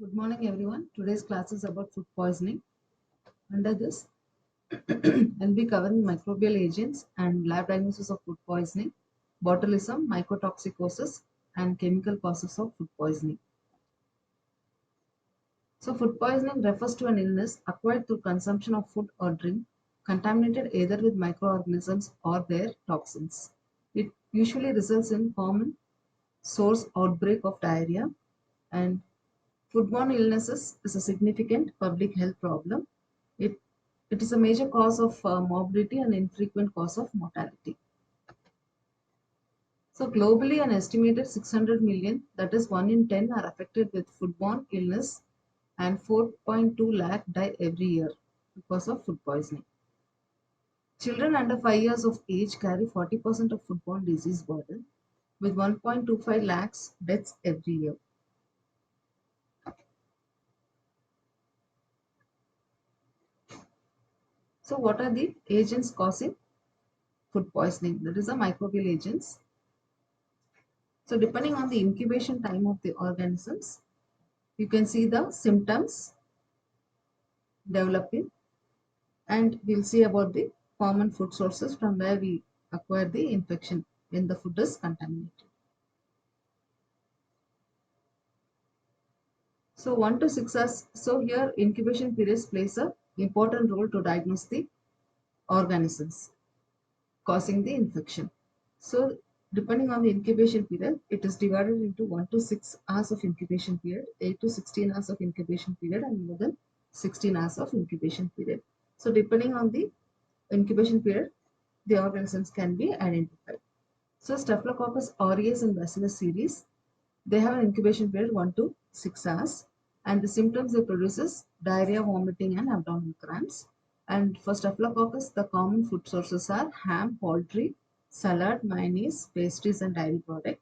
Good morning, everyone. Today's class is about food poisoning. Under this, I'll be covering microbial agents and lab diagnosis of food poisoning, botulism, mycotoxicosis, and chemical causes of food poisoning. So, food poisoning refers to an illness acquired through consumption of food or drink contaminated either with microorganisms or their toxins. It usually results in common source outbreak of diarrhea, and foodborne illnesses is a significant public health problem. It, it is a major cause of morbidity and infrequent cause of mortality. So globally, an estimated 600 million, that is 1 in 10, are affected with foodborne illness, and 4.2 lakh die every year because of food poisoning. Children under 5 years of age carry 40% of foodborne disease burden, with 1.25 lakhs deaths every year. So, what are the agents causing food poisoning? That is the microbial agents. So, depending on the incubation time of the organisms, you can see the symptoms developing, and we'll see about the common food sources from where we acquire the infection when the food is contaminated. So 1 to 6 hours. So here incubation periods plays a important role to diagnose the organisms causing the infection. So depending on the incubation period, it is divided into 1 to 6 hours of incubation period, 8 to 16 hours of incubation period, and more than 16 hours of incubation period. So depending on the incubation period, the organisms can be identified. So Staphylococcus aureus and Bacillus cereus, they have an incubation period 1 to 6 hours, and the symptoms they produce is diarrhea, vomiting, and abdominal cramps. And for Staphylococcus, the common food sources are ham, poultry, salad, mayonnaise, pastries, and dairy product.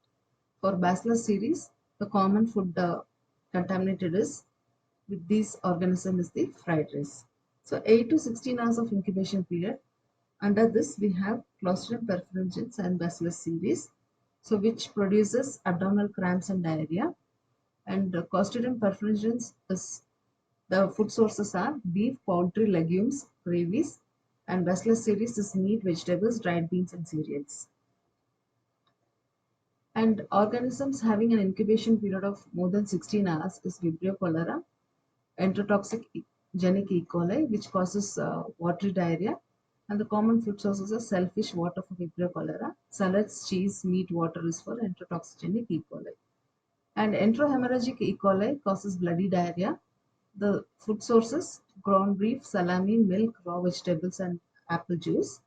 For Bacillus cereus, the common food contaminated is with these organisms is the fried rice. So 8 to 16 hours of incubation period. Under this, we have Clostridium perfringens and Bacillus cereus, so which produces abdominal cramps and diarrhea. And Clostridium perfringens is the food sources are beef, poultry, legumes, gravies, and Bacillus cereus is meat, vegetables, dried beans, and cereals. And organisms having an incubation period of more than 16 hours is Vibrio cholera, enterotoxic genic E. coli, which causes watery diarrhea. And the common food sources are shellfish, water for Vibrio cholera, salads, cheese, meat, water is for enterotoxigenic E. coli. And enterohemorrhagic E. coli causes bloody diarrhea. The food sources ground beef, salami, milk, raw vegetables, and apple juice.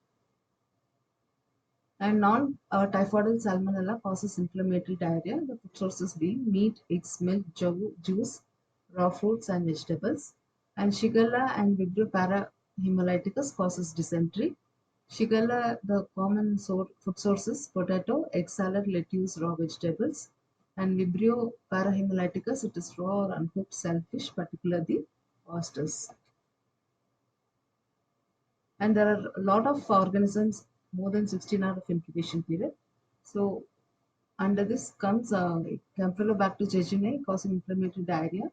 And non-typhoidal salmonella causes inflammatory diarrhea. The food sources being meat, eggs, milk, juice, raw fruits, and vegetables. And Shigella and Vibrio parahemolyticus causes dysentery. Shigella, the common food sources potato, egg salad, lettuce, raw vegetables. And Vibrio parahemolyticus, it is raw or uncooked shellfish, particularly oysters. And there are a lot of organisms more than 16 hours of incubation period. So under this comes Campylobacter jejuni causing inflammatory diarrhea.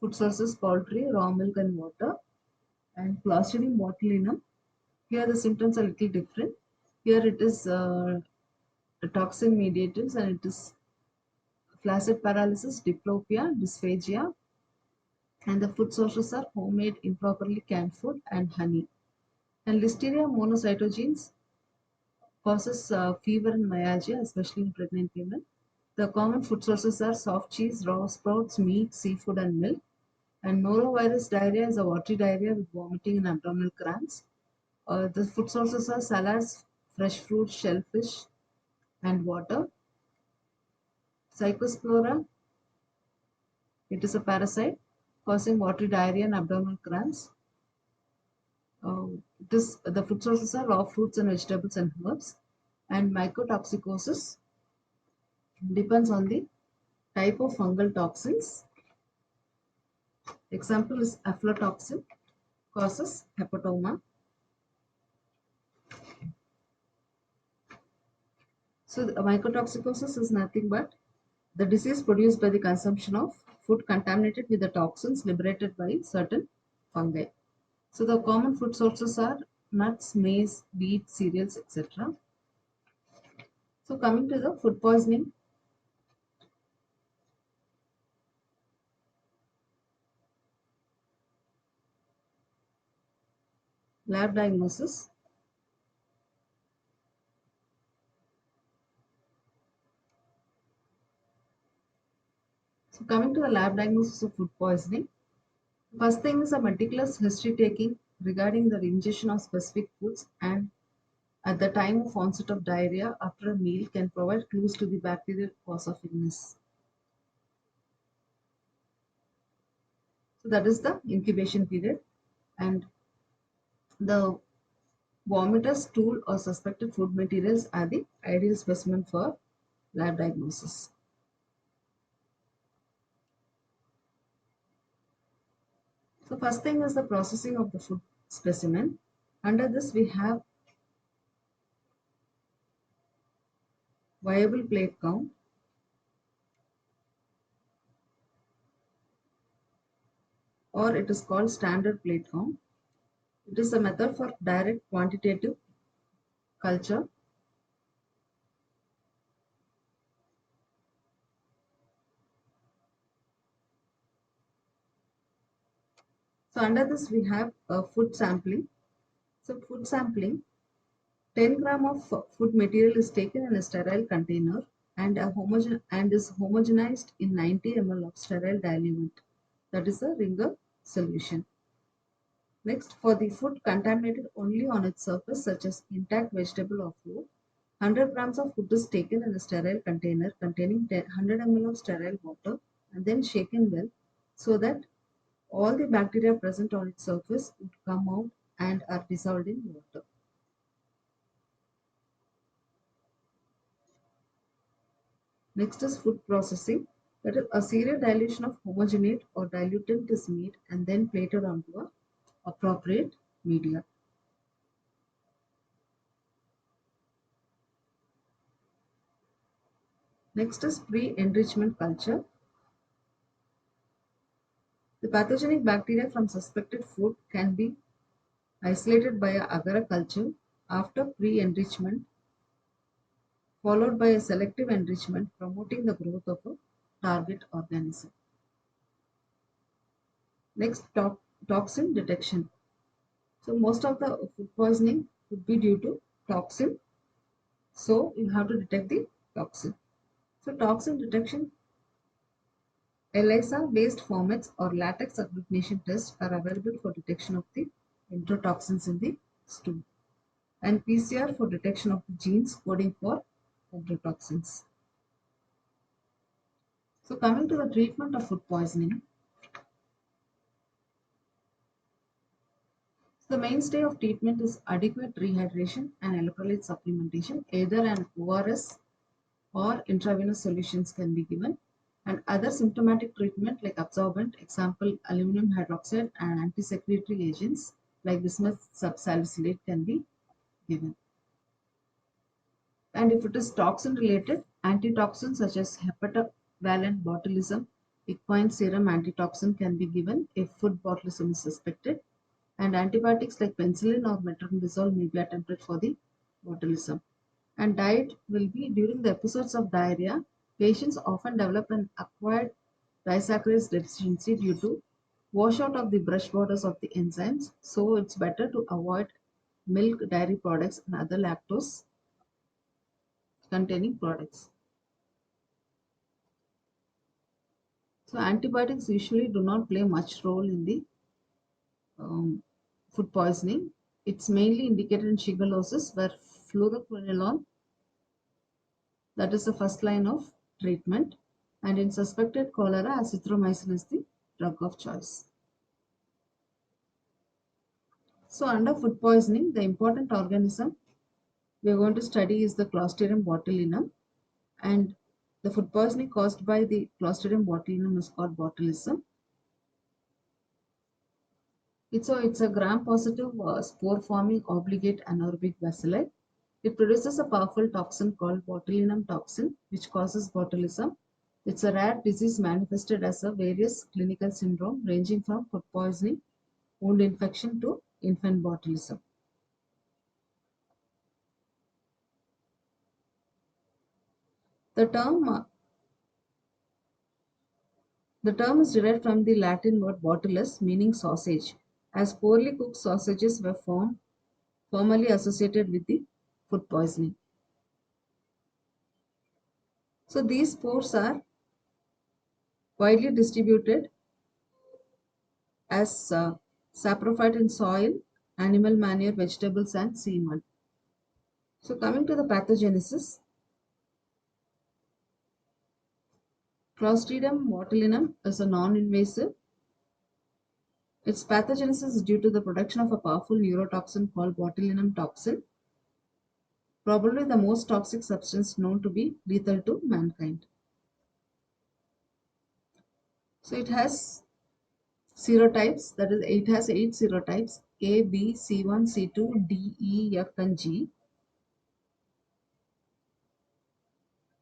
Food sources poultry, raw milk, and water. And Clostridium botulinum. Here the symptoms are a little different. Here it is a toxin mediators, and it is flaccid paralysis, diplopia, dysphagia. And the food sources are homemade, improperly canned food, and honey. And Listeria monocytogenes causes fever and myalgia, especially in pregnant women. The common food sources are soft cheese, raw sprouts, meat, seafood, and milk. And norovirus diarrhea is a watery diarrhea with vomiting and abdominal cramps. The food sources are salads, fresh fruit, shellfish, and water. Cyclospora, it is a parasite causing watery diarrhea and abdominal cramps. The food sources are raw fruits and vegetables and herbs. And mycotoxicosis depends on the type of fungal toxins. Example is aflatoxin causes hepatoma. So the mycotoxicosis is nothing but the disease produced by the consumption of food contaminated with the toxins liberated by certain fungi. So the common food sources are nuts, maize, wheat, cereals, etc. So coming to the food poisoning, lab diagnosis. So coming to the lab diagnosis of food poisoning, first thing is a meticulous history taking regarding the ingestion of specific foods and at the time of onset of diarrhea after a meal can provide clues to the bacterial cause of illness. So that is the incubation period, and the vomitus, stool or suspected food materials are the ideal specimen for lab diagnosis. So first thing is the processing of the food specimen. Under this we have viable plate count, or it is called standard plate count. It is a method for direct quantitative culture. So under this we have food sampling. So food sampling, 10 gram of food material is taken in a sterile container and is homogenized in 90 ml of sterile diluent. That is a Ringer solution. Next, for the food contaminated only on its surface, such as intact vegetable or fruit, 100 grams of food is taken in a sterile container containing 100 ml of sterile water and then shaken well so that all the bacteria present on its surface would come out and are dissolved in water. Next is food processing. That is, a serial dilution of homogenate or dilutant is made and then plated onto a appropriate media. Next is pre-enrichment culture. The pathogenic bacteria from suspected food can be isolated by a agar culture after pre-enrichment, followed by a selective enrichment promoting the growth of a target organism. Next, toxin detection. So most of the food poisoning could be due to toxin. So you have to detect the toxin. So toxin detection, ELISA-based formats or latex agglutination tests are available for detection of the enterotoxins in the stool, and PCR for detection of the genes coding for enterotoxins. So coming to the treatment of food poisoning, the mainstay of treatment is adequate rehydration and electrolyte supplementation. Either an ORS or intravenous solutions can be given, and other symptomatic treatment like absorbent, example aluminum hydroxide, and anti-secretory agents like bismuth subsalicylate can be given. And if it is toxin related, antitoxins such as hepatovalent botulism, equine serum antitoxin can be given if food botulism is suspected, and antibiotics like penicillin or metronidazole may be attempted for the botulism. And diet will be during the episodes of diarrhea, patients often develop an acquired disaccharide deficiency due to washout of the brush borders of the enzymes. So it's better to avoid milk, dairy products, and other lactose containing products. So antibiotics usually do not play much role in the um, food poisoning. It's mainly indicated in shigellosis where fluoroquinolone, that is the first line of treatment, and in suspected cholera, azithromycin is the drug of choice. So under food poisoning, the important organism we are going to study is the Clostridium botulinum, and the food poisoning caused by the Clostridium botulinum is called botulism. It's a gram-positive spore-forming obligate anaerobic bacilli. It produces a powerful toxin called botulinum toxin, which causes botulism. It's a rare disease manifested as a various clinical syndrome ranging from food poisoning, wound infection to infant botulism. The term the term is derived from the Latin word botulus, meaning sausage, as poorly cooked sausages were formerly associated with the food poisoning. So these spores are widely distributed as saprophyte in soil, animal manure, vegetables, and semen. So coming to the pathogenesis, Clostridium botulinum is a non-invasive. Its pathogenesis is due to the production of a powerful neurotoxin called botulinum toxin, probably the most toxic substance known to be lethal to mankind. So it has serotypes, that is, it has 8 serotypes: A, B, C1, C2, D, E, F, and G.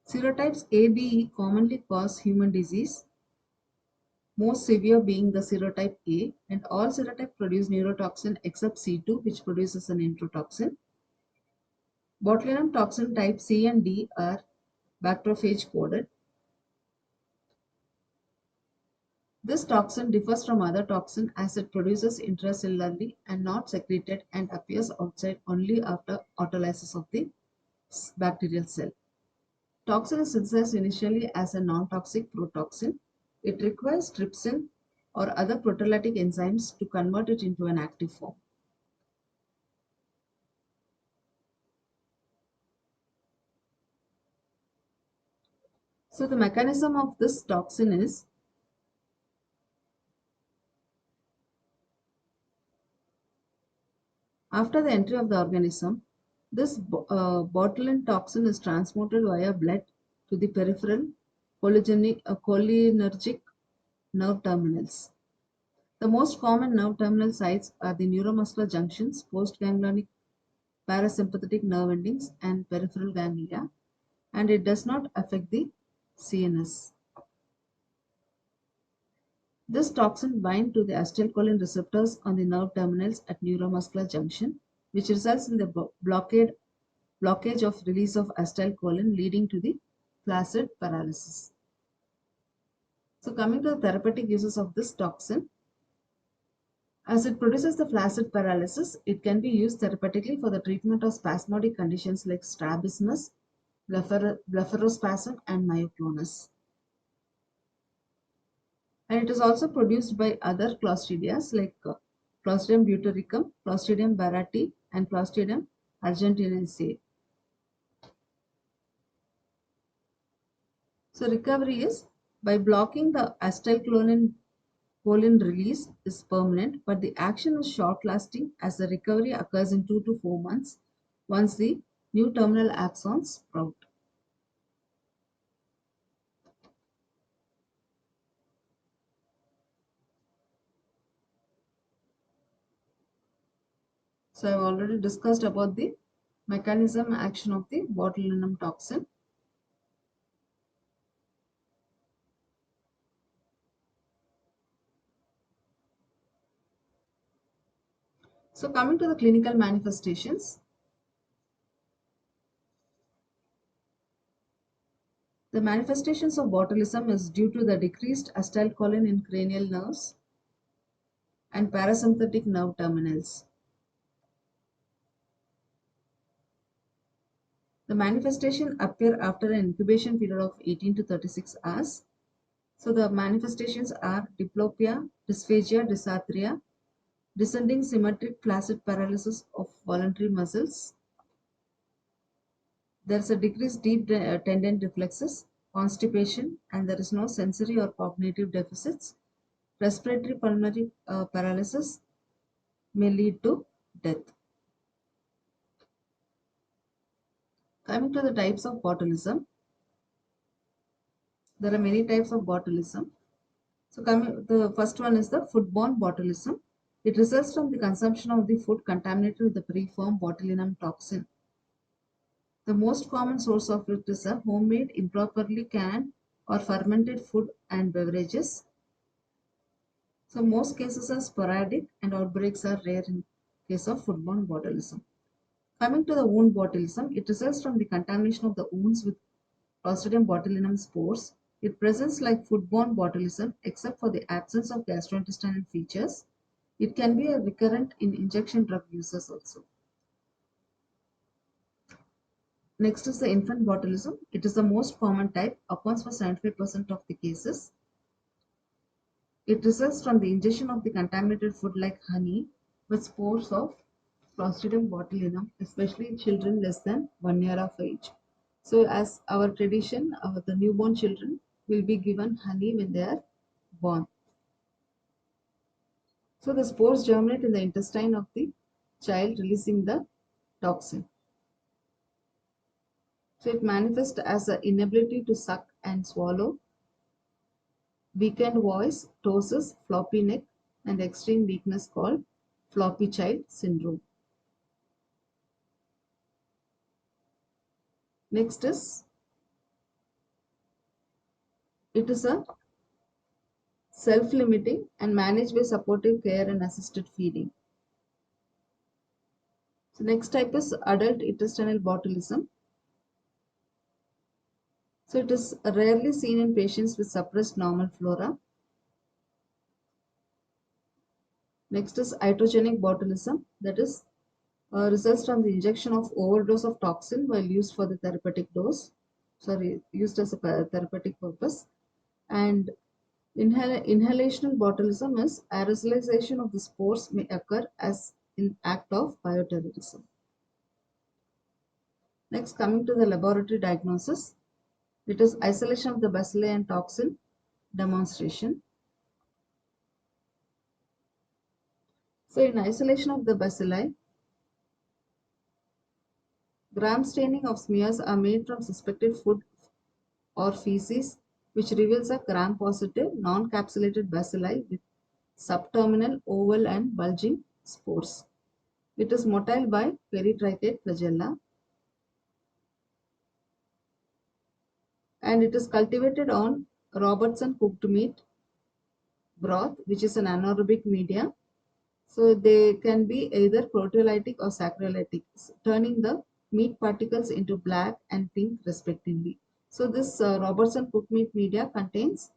Serotypes A, B, E commonly cause human disease, most severe being the serotype A, and all serotypes produce neurotoxin except C2, which produces an enterotoxin. Botulinum toxin type C and D are bacteriophage coded. This toxin differs from other toxin as it produces intracellularly and not secreted and appears outside only after autolysis of the bacterial cell. Toxin is synthesized initially as a non-toxic protoxin. It requires trypsin or other proteolytic enzymes to convert it into an active form. So the mechanism of this toxin is after the entry of the organism, this botulinum toxin is transported via blood to the peripheral cholinergic nerve terminals. The most common nerve terminal sites are the neuromuscular junctions, postganglionic parasympathetic nerve endings, and peripheral ganglia, and it does not affect the CNS. This toxin binds to the acetylcholine receptors on the nerve terminals at neuromuscular junction, which results in the blockage of release of acetylcholine, leading to the flaccid paralysis. So coming to the therapeutic uses of this toxin, as it produces the flaccid paralysis, it can be used therapeutically for the treatment of spasmodic conditions like strabismus, blepharospasm, and myoclonus. And it is also produced by other clostridias like Clostridium butyricum, Clostridium barati, and Clostridium argentinaceae. So recovery is by blocking the acetylcholine release is permanent, but the action is short-lasting as the recovery occurs in 2 to 4 months once the new terminal axons sprout. So I've already discussed about the mechanism action of the botulinum toxin. So coming to the clinical manifestations, the manifestations of botulism is due to the decreased acetylcholine in cranial nerves and parasympathetic nerve terminals. The manifestation appear after an incubation period of 18 to 36 hours. So the manifestations are diplopia, dysphagia, dysarthria, descending symmetric flaccid paralysis of voluntary muscles. There is a decreased deep tendon reflexes, constipation, and there is no sensory or cognitive deficits. Respiratory pulmonary paralysis may lead to death. Coming to the types of botulism, there are many types of botulism. So the first one is the foodborne botulism. It results from the consumption of the food contaminated with the preformed botulinum toxin. The most common source of it is a homemade, improperly canned or fermented food and beverages. So most cases are sporadic and outbreaks are rare in case of foodborne botulism. Coming to the wound botulism, it results from the contamination of the wounds with Clostridium botulinum spores. It presents like foodborne botulism except for the absence of gastrointestinal features. It can be a recurrent in injection drug users also. Next is the infant botulism. It is the most common type, accounts for 75% of the cases. It results from the ingestion of the contaminated food like honey with spores of Clostridium botulinum, especially in children less than 1 year of age. So, as our tradition, the newborn children will be given honey when they are born. So, the spores germinate in the intestine of the child, releasing the toxin. So, it manifests as an inability to suck and swallow, weakened voice, ptosis, floppy neck, and extreme weakness called floppy child syndrome. Next is, it is a self-limiting and managed by supportive care and assisted feeding. So next type is adult intestinal botulism. So it is rarely seen in patients with suppressed normal flora. Next is iatrogenic botulism, that is results from the injection of overdose of toxin while used for the therapeutic dose, sorry, used as a therapeutic purpose. And inhalational botulism is aerosolization of the spores may occur as an act of bioterrorism. Next, coming to the laboratory diagnosis, it is isolation of the bacilli and toxin demonstration. So, in isolation of the bacilli, gram staining of smears are made from suspected food or feces, which reveals a gram-positive, non-capsulated bacilli with subterminal, oval, and bulging spores. It is motile by peritrichate flagella, and it is cultivated on Robertson cooked meat broth, which is an anaerobic media. So they can be either proteolytic or saccharolytic, turning the meat particles into black and pink respectively. So this Robertson cooked meat media contains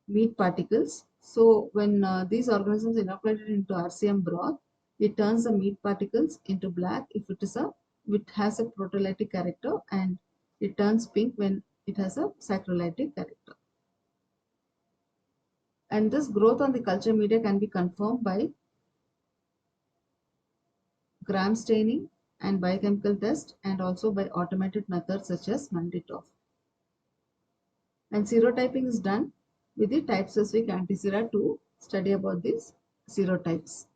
meat particles. So when these organisms inoculated into RCM broth, it turns the meat particles into black if it has a proteolytic character, and it turns pink when it has a saccharolytic character. And this growth on the culture media can be confirmed by gram staining and biochemical test, and also by automated methods such as Manditoff. And serotyping is done with the type specific antisera to study about these serotypes.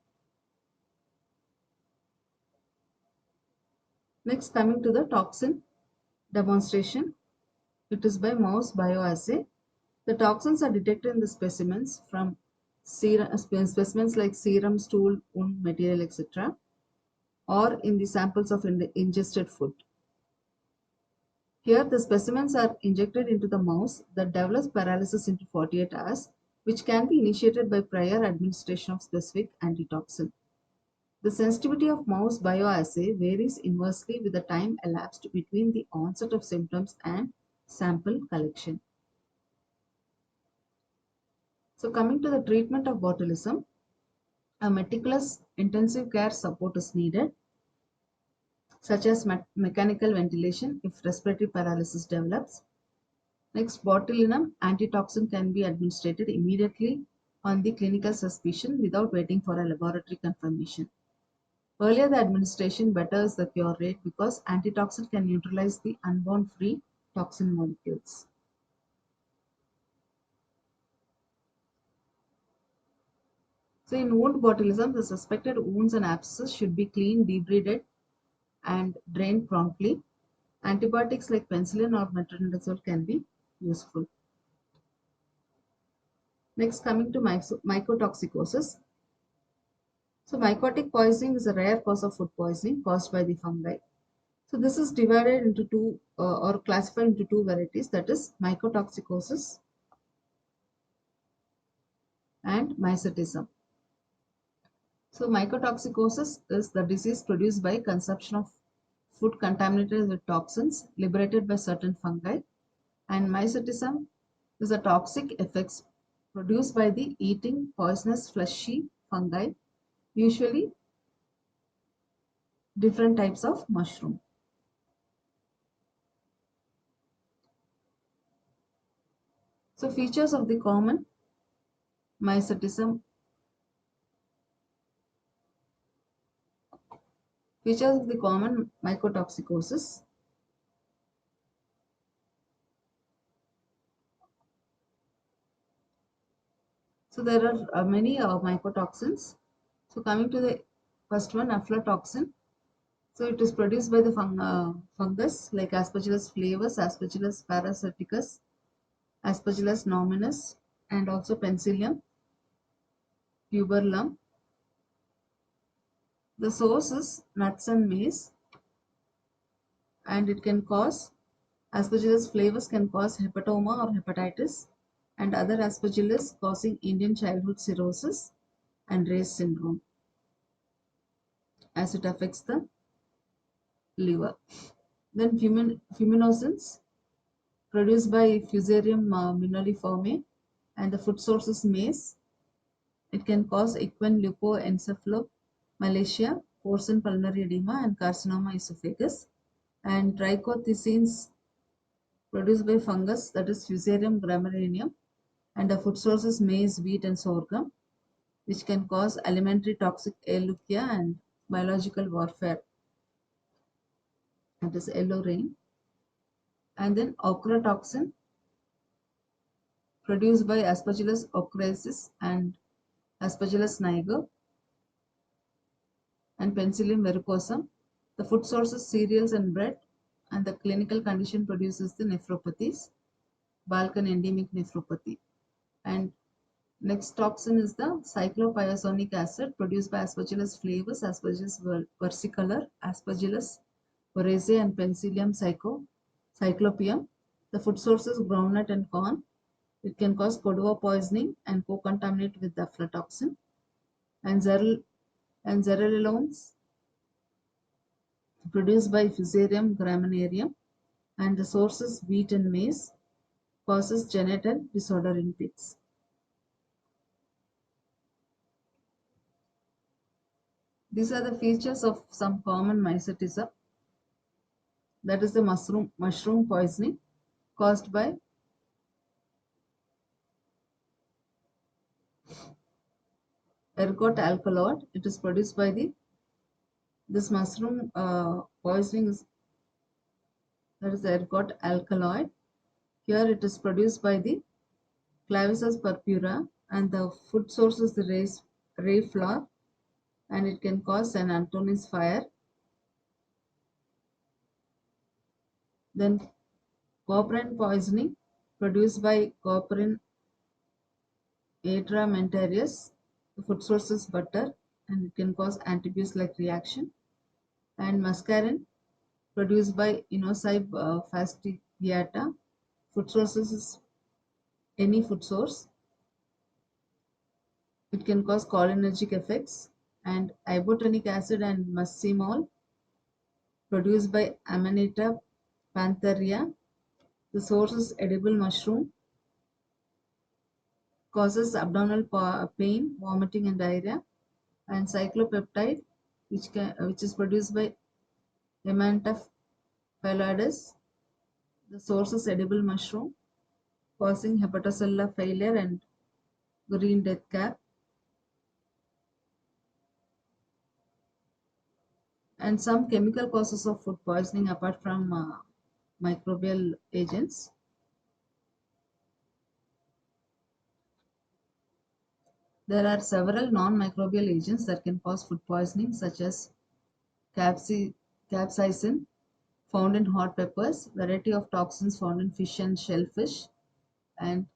Next, coming to the toxin demonstration, it is by mouse bioassay. The toxins are detected in the specimens from specimens like serum, stool, wound material, etc., or in the samples of ingested food. Here, the specimens are injected into the mouse that develops paralysis into 48 hours, which can be initiated by prior administration of specific antitoxin. The sensitivity of mouse bioassay varies inversely with the time elapsed between the onset of symptoms and sample collection. So, coming to the treatment of botulism, a meticulous intensive care support is needed, such as mechanical ventilation if respiratory paralysis develops. Next, botulinum antitoxin can be administered immediately on the clinical suspicion without waiting for a laboratory confirmation. Earlier the administration, better is the cure rate because antitoxin can neutralize the unbound free toxin molecules. So in wound botulism, the suspected wounds and abscesses should be cleaned, debrided, and drained promptly. Antibiotics like penicillin or metronidazole can be useful. Next, coming to mycotoxicosis. So mycotic poisoning is a rare cause of food poisoning caused by the fungi. So this is divided into two or classified into two varieties, that is mycotoxicosis and mycetism. So mycotoxicosis is the disease produced by consumption of food contaminated with toxins liberated by certain fungi, and mycetism is the toxic effects produced by the eating poisonous fleshy fungi, usually different types of mushroom. So features of the common mycetism. Features of the common mycotoxicosis. So there are many mycotoxins. So coming to the first one, aflatoxin. So it is produced by the fungus like Aspergillus flavus, Aspergillus parasiticus, Aspergillus nominis, and also Penicillium puberum. The source is nuts and maize, and it can cause Aspergillus flavus can cause hepatoma or hepatitis, and other Aspergillus causing Indian childhood cirrhosis and Ray's syndrome as it affects the liver. Then fuminosins produced by Fusarium minoliforme, and the food source is maize. It can cause equine leukoencephalomalacia, porcine pulmonary edema, and carcinoma esophagus. And trichothecenes produced by fungus, that is Fusarium gramineum, and the food source is maize, wheat, and sorghum, which can cause alimentary toxic eulogia and biological warfare, that is yellow rain. And then ochratoxin produced by Aspergillus ochryasis and Aspergillus niger and Penicillium verrucosum. The food source is cereals and bread, and the clinical condition produces the nephropathies, Balkan endemic nephropathy. And next toxin is the cyclopyrazonic acid produced by Aspergillus flavus, Aspergillus versicolor, Aspergillus oryzae, and Penicillium cyclopeum. The food source is groundnut and corn. It can cause Cordova poisoning and co-contaminate with the aflatoxin. And zearalenone produced by Fusarium graminearum, and the source is wheat and maize, causes genital disorder in pigs. These are the features of some common mycetism, that is the mushroom poisoning caused by ergot alkaloid. It is produced by this mushroom poisoning is, that is the ergot alkaloid. Here it is produced by the Clavisus purpura, and the food source is the ray flower, and it can cause an Antonis fire. Then coprin poisoning produced by Coprin atramentarius. The food source is butter, and it can cause antibiotic-like reaction. And muscarin produced by Inocybe fastigiata. Food sources is any food source. It can cause cholinergic effects. And ibotenic acid and muscimol produced by Amanita panthera. The source is edible mushroom, causes abdominal pain, vomiting, and diarrhea. And cyclopeptide, which is produced by Emantha phalloides. The source is edible mushroom, causing hepatocellular failure and green death cap. And some chemical causes of food poisoning apart from microbial agents. There are several non-microbial agents that can cause food poisoning, such as capsaicin found in hot peppers, variety of toxins found in fish and shellfish, and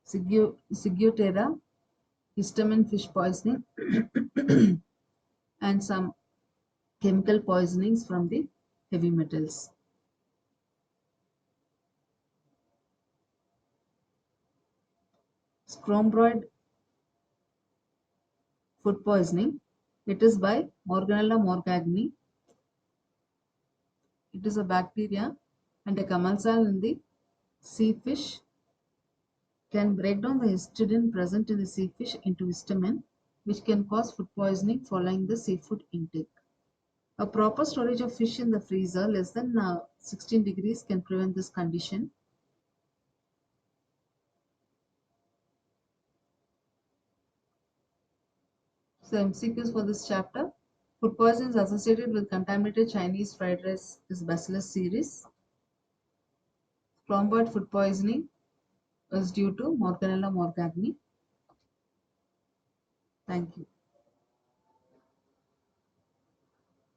Ciguatera, histamine fish poisoning, and some chemical poisonings from the heavy metals. Scombroid food poisoning. It is by Morganella morgagni. It is a bacteria and a commensal in the sea fish can break down the histidine present in the sea fish into histamine, which can cause food poisoning following the seafood intake. A proper storage of fish in the freezer less than 16 degrees can prevent this condition. So MCQs for this chapter. Food poisoning is associated with contaminated Chinese fried rice is Bacillus cereus. Strombard food poisoning is due to Morganella morgagni. Thank you.